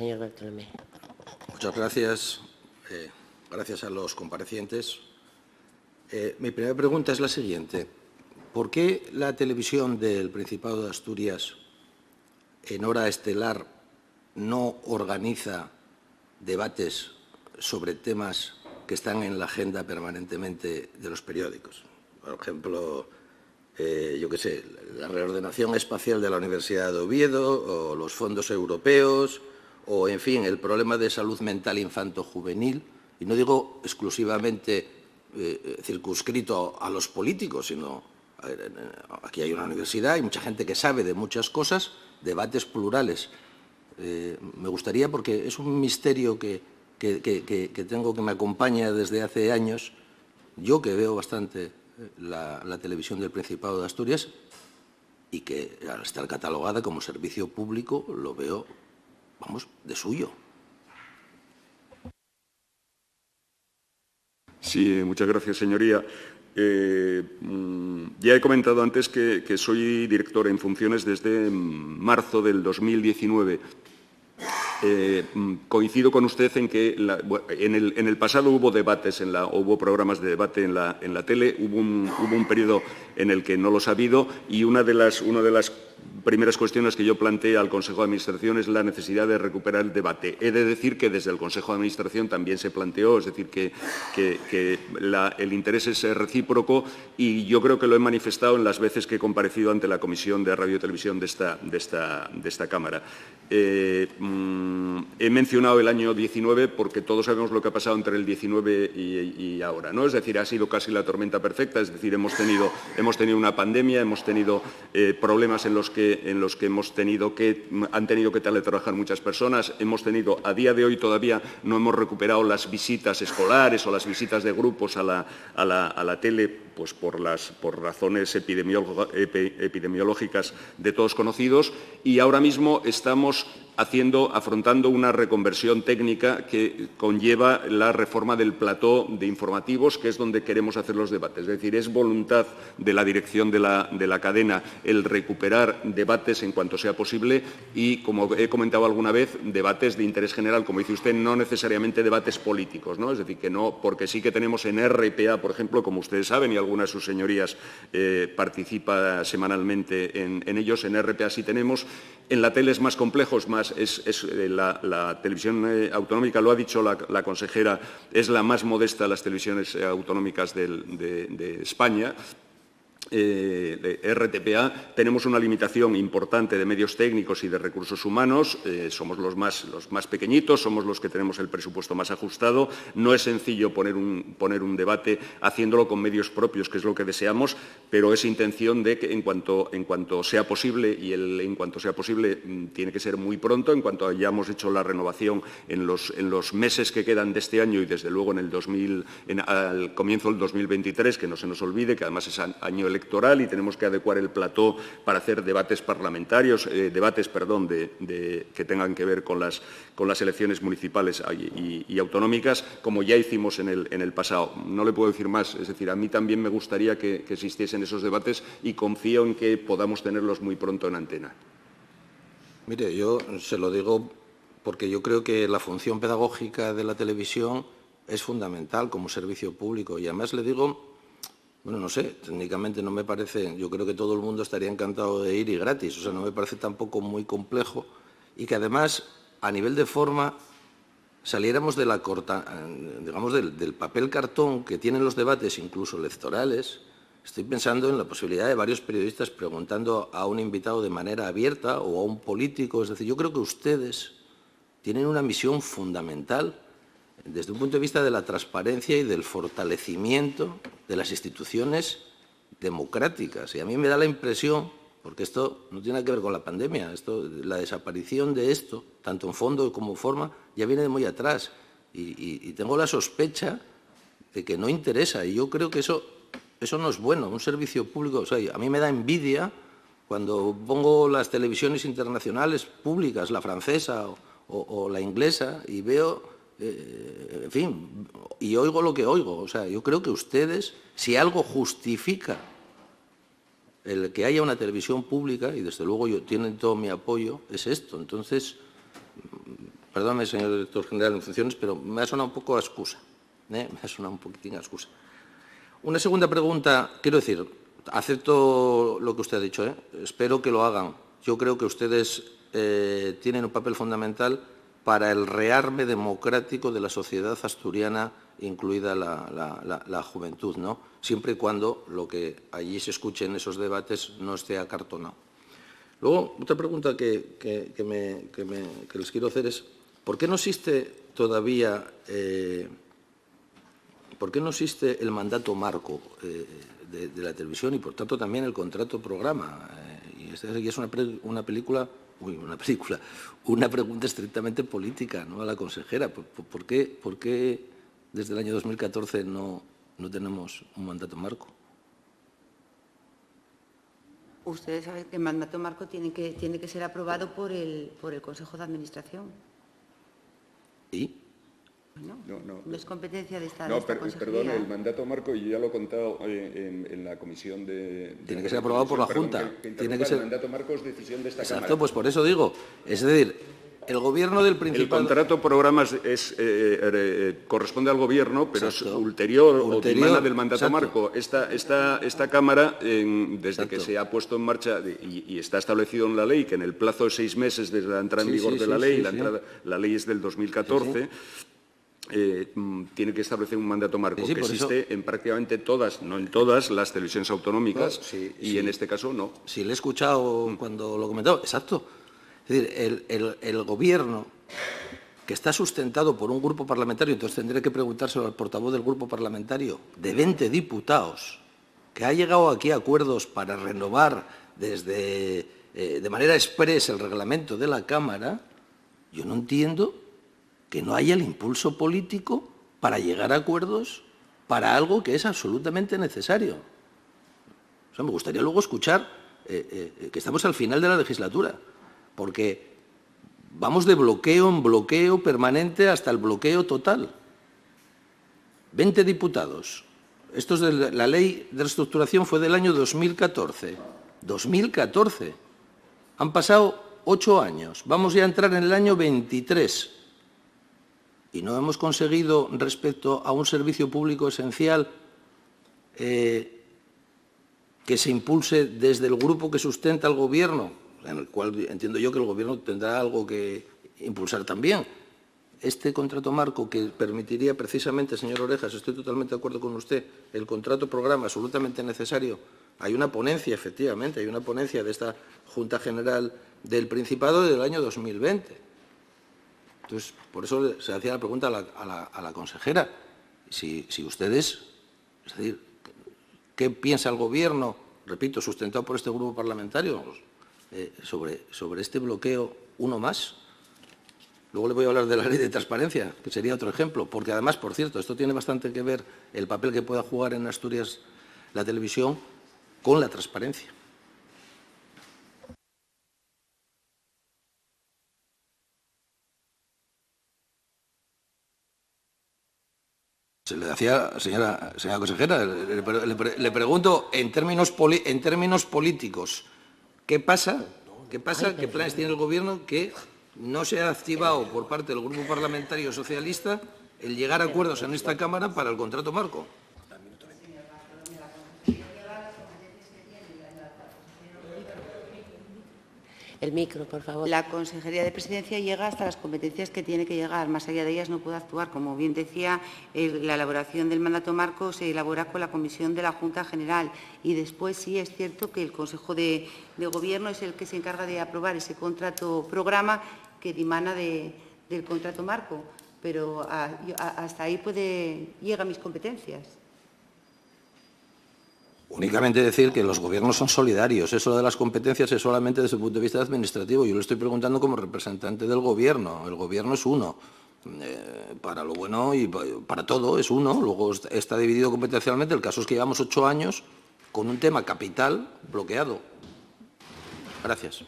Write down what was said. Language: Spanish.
Señor Bartolomé. Muchas gracias. Gracias a los comparecientes. Mi primera pregunta es la siguiente. ¿Por qué la televisión del Principado de Asturias, en hora estelar, no organiza debates sobre temas que están en la agenda permanentemente de los periódicos? Por ejemplo, yo qué sé, la reordenación espacial de la Universidad de Oviedo o los fondos europeos o, en fin, el problema de salud mental infanto-juvenil. Y no digo exclusivamente circunscrito a los políticos, sino aquí hay una universidad, hay mucha gente que sabe de muchas cosas, debates plurales. Me gustaría, porque es un misterio que tengo, que me acompaña desde hace años, yo que veo bastante la televisión del Principado de Asturias y que al estar catalogada como servicio público lo veo, vamos, de suyo. Sí, muchas gracias, señoría. Ya he comentado antes que soy director en funciones desde marzo del 2019. Coincido con usted en que en el pasado hubo debates, hubo programas de debate en la tele, hubo un periodo en el que no los ha habido y una de las primeras cuestiones que yo planteé al Consejo de Administración es la necesidad de recuperar el debate. He de decir que desde el Consejo de Administración también se planteó, es decir, que el interés es recíproco y yo creo que lo he manifestado en las veces que he comparecido ante la Comisión de Radio y Televisión de esta Cámara. He mencionado el año 19 porque todos sabemos lo que ha pasado entre el 19 y ahora, ¿no? Es decir, ha sido casi la tormenta perfecta, es decir, hemos tenido una pandemia, hemos tenido problemas en los que han tenido que teletrabajar muchas personas, a día de hoy todavía no hemos recuperado las visitas escolares o las visitas de grupos a la tele, pues por razones epidemiológicas de todos conocidos, y ahora mismo estamos afrontando una reconversión técnica que conlleva la reforma del plató de informativos, que es donde queremos hacer los debates. Es decir, es voluntad de la dirección de la cadena el recuperar debates en cuanto sea posible y, como he comentado alguna vez, debates de interés general, como dice usted, no necesariamente debates políticos, ¿no? Es decir, que no, porque sí que tenemos en RPA, por ejemplo, como ustedes saben, y alguna de sus señorías participa semanalmente en ellos, en RPA sí tenemos. En la tele es más complejo, la televisión autonómica, lo ha dicho la consejera, es la más modesta de las televisiones autonómicas de España. De RTPA, tenemos una limitación importante de medios técnicos y de recursos humanos, somos los más pequeñitos, somos los que tenemos el presupuesto más ajustado, no es sencillo poner un debate haciéndolo con medios propios, que es lo que deseamos, pero es intención de que en cuanto sea posible, y en cuanto sea posible tiene que ser muy pronto, en cuanto hayamos hecho la renovación en los meses que quedan de este año y desde luego al comienzo del 2023, que no se nos olvide, que además es año electoral y tenemos que adecuar el plató para hacer debates parlamentarios, que tengan que ver con las elecciones municipales y autonómicas, como ya hicimos en el pasado. No le puedo decir más, es decir, a mí también me gustaría que existiesen esos debates y confío en que podamos tenerlos muy pronto en antena. Mire, yo se lo digo porque yo creo que la función pedagógica de la televisión es fundamental como servicio público y además le digo, bueno, no sé, técnicamente no me parece, yo creo que todo el mundo estaría encantado de ir y gratis, o sea, no me parece tampoco muy complejo y que además, a nivel de forma, saliéramos de del papel cartón que tienen los debates, incluso electorales. Estoy pensando en la posibilidad de varios periodistas preguntando a un invitado de manera abierta o a un político. Es decir, yo creo que ustedes tienen una misión fundamental desde un punto de vista de la transparencia y del fortalecimiento de las instituciones democráticas. Y a mí me da la impresión, porque esto no tiene nada que ver con la pandemia, la desaparición de esto, tanto en fondo como en forma, ya viene de muy atrás. Y tengo la sospecha de que no interesa. Y yo creo que eso no es bueno, un servicio público. O sea, a mí me da envidia cuando pongo las televisiones internacionales públicas, la francesa o la inglesa, y veo... en fin, y oigo lo que oigo. O sea, yo creo que ustedes, si algo justifica el que haya una televisión pública, y desde luego tienen todo mi apoyo, es esto. Entonces, perdóname, señor director general en funciones, pero me ha sonado un poco a excusa. Me ha sonado un poquitín a excusa. Una segunda pregunta, quiero decir, acepto lo que usted ha dicho, espero que lo hagan. Yo creo que ustedes tienen un papel fundamental para el rearme democrático de la sociedad asturiana, incluida la juventud, ¿no? Siempre y cuando lo que allí se escuche en esos debates no esté acartonado. Luego, otra pregunta que les quiero hacer es, ¿por qué no existe todavía ¿por qué no existe el mandato marco de la televisión y, por tanto, también el contrato programa? Y esta es una pregunta estrictamente política, ¿no?, a la consejera. ¿Por qué desde el año 2014 no tenemos un mandato marco? Ustedes saben que el mandato marco tiene que ser aprobado por el Consejo de Administración. ¿Y? Bueno, no es competencia de esta consejería. Perdón, el mandato marco, y ya lo he contado en la comisión de... Tiene que ser aprobado por la Junta. Tiene que ser... El mandato marco es decisión de esta Cámara. Exacto, pues por eso digo. Es decir, el Gobierno del Principado... El contrato programa corresponde al Gobierno, pero es ulterior o dimana del mandato marco. Esta Cámara, desde que se ha puesto en marcha y está establecido en la ley, que en el plazo de 6 meses desde la entrada en vigor de la ley, la ley es del 2014... tiene que establecer un mandato marco que existe en prácticamente todas, no en todas, las televisiones autonómicas, y en este caso no. Sí, le he escuchado cuando lo comentaba, exacto. Es decir, el Gobierno, que está sustentado por un grupo parlamentario, entonces tendré que preguntárselo al portavoz del grupo parlamentario, de 20 diputados, que ha llegado aquí a acuerdos para renovar de manera exprés el reglamento de la Cámara, yo no entiendo que no haya el impulso político para llegar a acuerdos para algo que es absolutamente necesario. O sea, me gustaría luego escuchar que estamos al final de la legislatura, porque vamos de bloqueo en bloqueo permanente hasta el bloqueo total. 20 diputados. Esto es de la ley de reestructuración, fue del año 2014. 2014. Han pasado 8 años. Vamos ya a entrar en el año 23. Y no hemos conseguido, respecto a un servicio público esencial, que se impulse desde el grupo que sustenta al Gobierno, en el cual entiendo yo que el Gobierno tendrá algo que impulsar también. Este contrato marco que permitiría precisamente, señor Orejas, estoy totalmente de acuerdo con usted, el contrato programa absolutamente necesario. Hay una ponencia, efectivamente, hay una ponencia de esta Junta General del Principado del año 2020. Entonces, por eso se hacía la pregunta a la consejera. Si ustedes, es decir, ¿qué piensa el Gobierno, repito, sustentado por este grupo parlamentario, sobre este bloqueo, uno más? Luego le voy a hablar de la ley de transparencia, que sería otro ejemplo, porque además, por cierto, esto tiene bastante que ver el papel que pueda jugar en Asturias la televisión con la transparencia. Se le decía, señora consejera, le pregunto en términos políticos, ¿qué pasa? ¿Qué planes tiene el Gobierno que no se ha activado por parte del Grupo Parlamentario Socialista el llegar a acuerdos en esta Cámara para el contrato marco? El micro, por favor. La Consejería de Presidencia llega hasta las competencias que tiene que llegar. Más allá de ellas no puede actuar. Como bien decía, la elaboración del mandato marco se elabora con la Comisión de la Junta General y después sí es cierto que el Consejo de Gobierno es el que se encarga de aprobar ese contrato programa que dimana del contrato marco. Pero hasta ahí llegan mis competencias. Únicamente decir que los gobiernos son solidarios. Eso de las competencias es solamente desde el punto de vista administrativo. Yo le estoy preguntando como representante del Gobierno. El Gobierno es uno. Para lo bueno y para todo es uno. Luego está dividido competencialmente. El caso es que llevamos 8 años con un tema capital bloqueado. Gracias.